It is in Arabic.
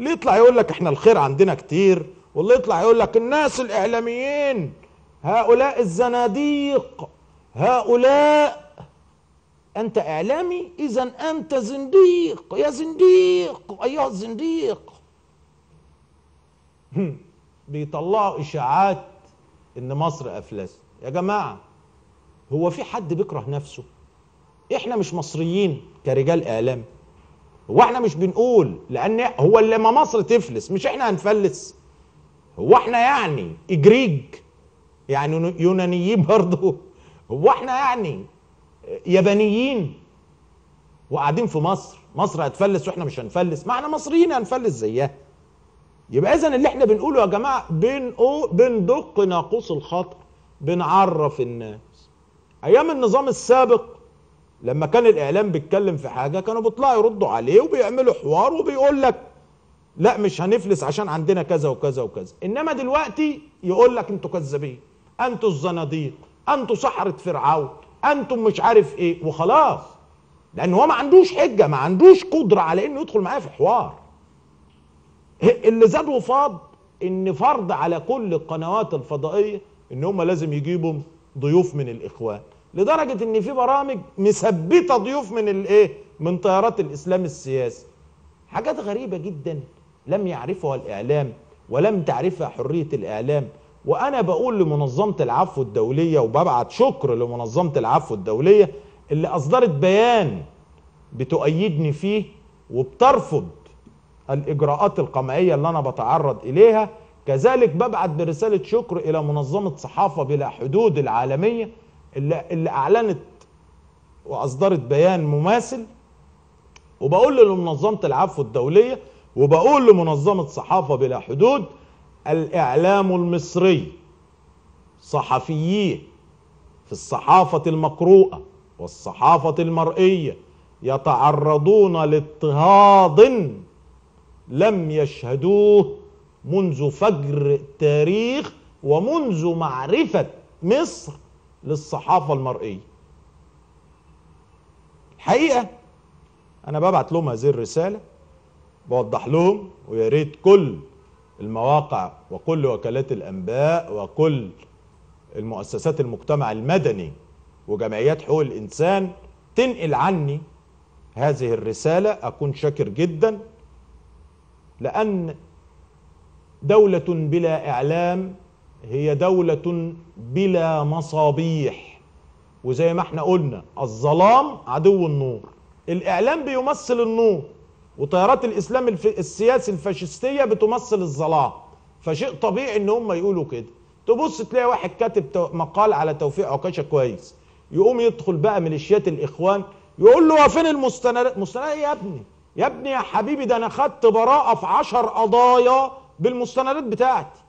اللي يطلع يقول لك احنا الخير عندنا كتير، واللي يطلع يقول لك الناس الاعلاميين هؤلاء الزناديق، هؤلاء. انت اعلامي؟ اذا انت زنديق، يا زنديق ايها الزنديق. بيطلعوا اشاعات ان مصر افلست. يا جماعه، هو في حد بيكره نفسه؟ احنا مش مصريين كرجال اعلام؟ هو احنا مش بنقول لان هو لما مصر تفلس مش احنا هنفلس؟ هو احنا يعني اجريج؟ يعني يونانيين برضه؟ هو احنا يعني يابانيين وقاعدين في مصر؟ مصر هتفلس واحنا مش هنفلس؟ ما احنا مصريين هنفلس زيها. يبقى اذا اللي احنا بنقوله يا جماعه بندق ناقوس الخطر، بنعرف الناس. ايام النظام السابق لما كان الاعلام بيتكلم في حاجه كانوا بيطلعوا يردوا عليه وبيعملوا حوار وبيقول لك لا مش هنفلس عشان عندنا كذا وكذا وكذا. انما دلوقتي يقول لك انتوا كذابين، انتوا الزناديق، انتوا سحرة فرعون، انتم مش عارف ايه، وخلاص. لان هو ما عندوش حجه، ما عندوش قدره على انه يدخل معايا في حوار. اللي زاد وفاض ان فرض على كل القنوات الفضائيه ان هم لازم يجيبوا ضيوف من الاخوان، لدرجه ان في برامج مثبته ضيوف من الايه، من تيارات الاسلام السياسي. حاجات غريبه جدا لم يعرفها الاعلام ولم تعرفها حريه الاعلام. وانا بقول لمنظمه العفو الدوليه، وببعت شكر لمنظمه العفو الدوليه اللي اصدرت بيان بتؤيدني فيه وبترفض الاجراءات القمعيه اللي انا بتعرض اليها. كذلك ببعت برساله شكر الى منظمه صحافه بلا حدود العالميه اللي اعلنت واصدرت بيان مماثل. وبقول لمنظمه العفو الدوليه وبقول لمنظمه صحافه بلا حدود: الاعلام المصري، صحفييه في الصحافه المقروءه والصحافه المرئيه يتعرضون لاضطهاد لم يشهدوه منذ فجر التاريخ ومنذ معرفة مصر للصحافة المرئية. الحقيقة أنا ببعت لهم هذه الرسالة، بوضح لهم، ويا ريت كل المواقع وكل وكالات الأنباء وكل المؤسسات المجتمع المدني وجمعيات حقوق الإنسان تنقل عني هذه الرسالة. أكون شاكر جدا، لأن دولة بلا إعلام هي دولة بلا مصابيح. وزي ما احنا قلنا الظلام عدو النور، الإعلام بيمثل النور، وتيارات الإسلام السياسي الفاشستية بتمثل الظلام. فشيء طبيعي ان هم يقولوا كده. تبص تلاقي واحد كاتب مقال على توفيق عكاشة كويس، يقوم يدخل بقى ميليشيات الإخوان يقول له فين المستندات؟ مستندات يا ابني؟ يا ابني يا حبيبي، ده انا خدت براءة في 10 قضايا بالمستندات بتاعتي.